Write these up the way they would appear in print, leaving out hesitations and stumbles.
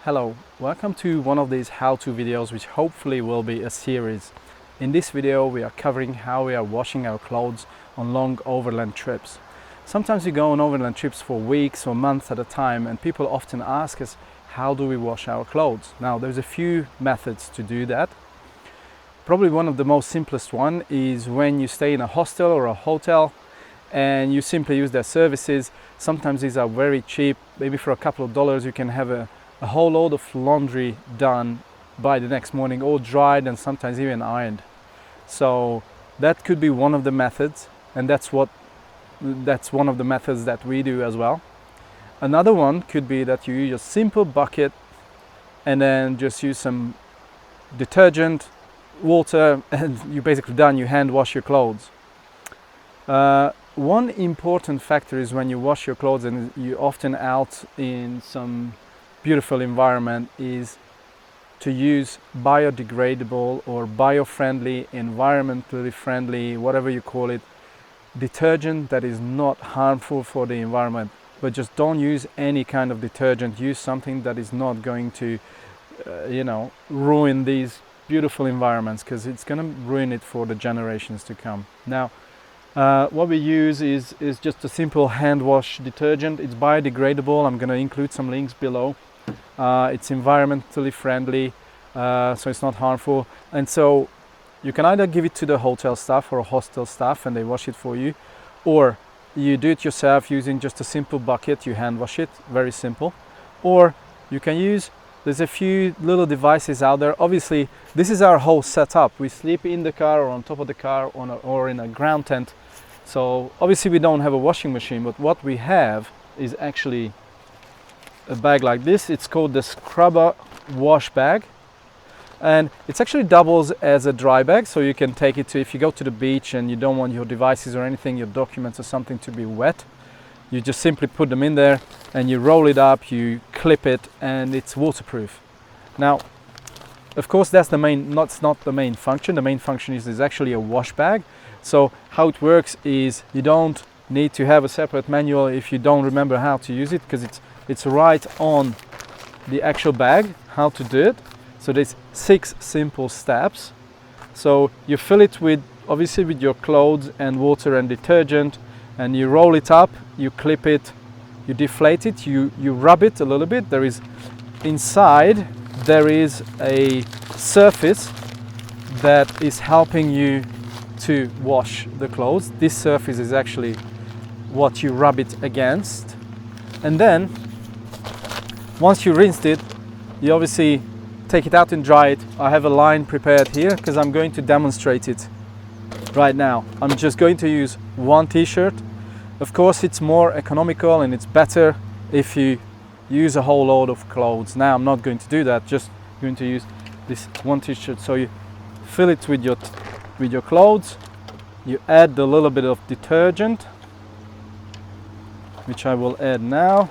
Hello, welcome to one of these how-to videos which hopefully will be a series. In this video we are covering how we are washing our clothes on long overland trips. Sometimes we go on overland trips for weeks or months at a time, and people often ask us, how do we wash our clothes? Now there's a few methods to do that. Probably one of the most simplest one is when you stay in a hostel or a hotel and you simply use their services. Sometimes these are very cheap, maybe for a couple of dollars you can have a whole load of laundry done by the next morning, all dried and sometimes even ironed. So that could be one of the methods, and that's one of the methods that we do as well. Another one could be that you use a simple bucket and then just use some detergent, water, and you're basically done. You hand wash your clothes. One important factor is when you wash your clothes and you're often out in some beautiful environment, is to use biodegradable or bio-friendly, environmentally friendly, whatever you call it, detergent that is not harmful for the environment. But just don't use any kind of detergent. Use something that is not going to ruin these beautiful environments, because it's going to ruin it for the generations to come. Now what we use is just a simple hand wash detergent. It's biodegradable. I'm going to include some links below. It's environmentally friendly, so it's not harmful, and so you can either give it to the hotel staff or hostel staff and they wash it for you, or you do it yourself using just a simple bucket. You hand wash it, very simple. Or you can use, there's a few little devices out there. Obviously this is our whole setup. We sleep in the car or on top of the car or in a ground tent, so obviously we don't have a washing machine, but what we have is actually a bag like this. It's called the Scrubba Washbag, and it actually doubles as a dry bag, so you can take it to, if you go to the beach and you don't want your devices or anything, your documents or something to be wet, you just simply put them in there and you roll it up, you clip it, and it's waterproof. Now of course that's not the main function. The main function is actually a wash bag. So how it works is you don't need to have a separate manual if you don't remember how to use it, because it's right on the actual bag how to do it. So there's 6 simple steps. So you fill it with, obviously with your clothes and water and detergent, and you roll it up, you clip it, you deflate it, you rub it a little bit. There is inside there is a surface that is helping you to wash the clothes. This surface is actually what you rub it against, and then once you rinsed it, you obviously take it out and dry it. I have a line prepared here because I'm going to demonstrate it right now. I'm just going to use one t-shirt. Of course it's more economical and it's better if you use a whole load of clothes. Now I'm not going to do that, just going to use this one t-shirt. So you fill it with your clothes, you add a little bit of detergent, which I will add now,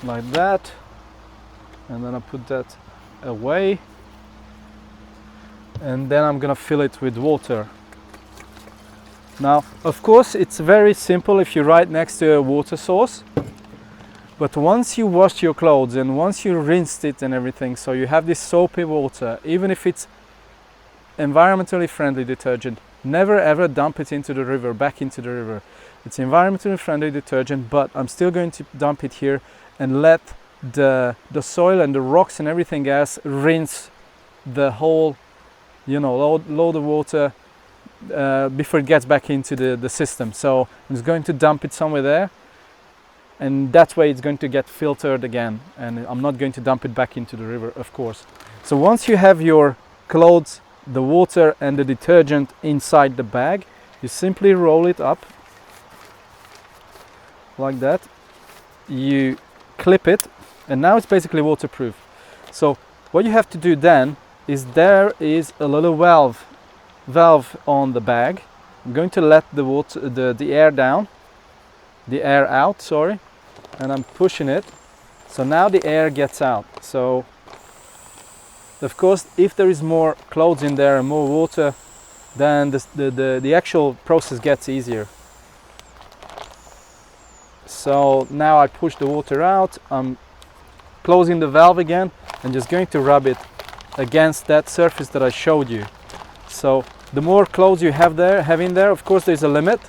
like that, and then I put that away, and then I'm gonna fill it with water. Now of course it's very simple if you're right next to a water source, but once you wash your clothes and once you rinsed it and everything, so you have this soapy water, even if it's environmentally friendly detergent, never ever dump it into the river, back into the river. It's environmentally friendly detergent, but I'm still going to dump it here and let the soil and the rocks and everything else rinse the whole load of water before it gets back into the system. So I'm just going to dump it somewhere there, and that way it's going to get filtered again, and I'm not going to dump it back into the river, of course. So once you have your clothes, the water and the detergent inside the bag, you simply roll it up like that, you clip it, and now it's basically waterproof. So what you have to do then is, there is a little valve on the bag. I'm going to let the air out, sorry, and I'm pushing it, so now the air gets out. So of course if there is more clothes in there and more water, then the actual process gets easier. So now I push the water out, I'm closing the valve again and just going to rub it against that surface that I showed you. So the more clothes you have in there, of course there's a limit,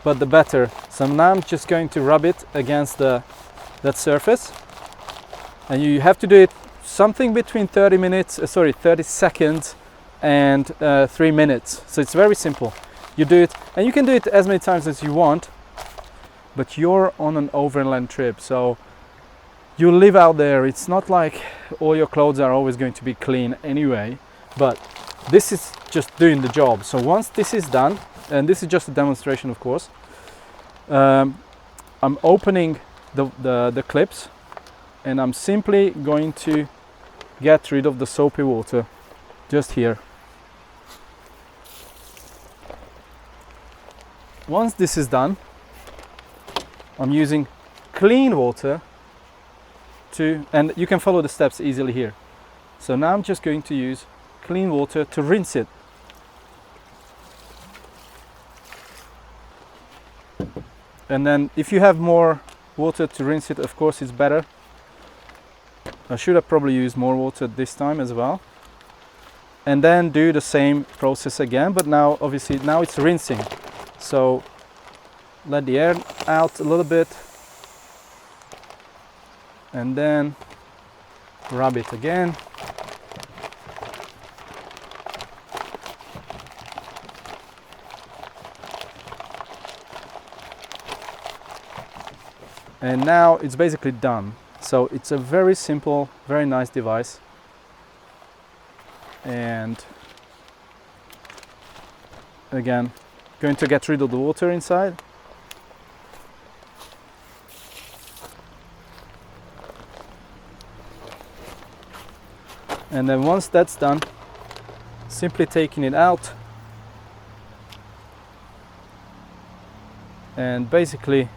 but the better. So now I'm just going to rub it against that surface, and you have to do it something between 30 seconds and 3 minutes. So it's very simple. You do it, and you can do it as many times as you want, but you're on an overland trip, so you live out there. It's not like all your clothes are always going to be clean anyway, but this is just doing the job. So once this is done, and this is just a demonstration of course, I'm opening the clips, and I'm simply going to get rid of the soapy water just here. Once this is done, I'm using clean water and you can follow the steps easily here. So now I'm just going to use clean water to rinse it. And then if you have more water to rinse it, of course it's better. I should have probably used more water this time as well. And then do the same process again, but now obviously now it's rinsing. So let the air out a little bit, and then rub it again. And now it's basically done. So it's a very simple, very nice device. And again, going to get rid of the water inside. And then once that's done, simply taking it out, and basically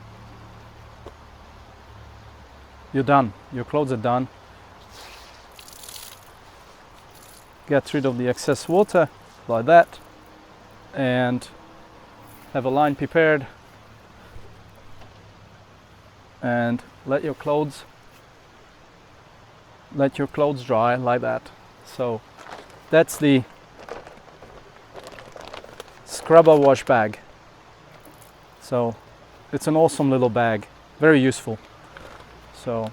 you're done. Your clothes are done. Get rid of the excess water like that, and have a line prepared, and let your clothes dry like that. So that's the Scrubba Washbag. So it's an awesome little bag, very useful. So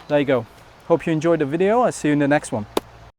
there you go. Hope you enjoyed the video. I'll see you in the next one.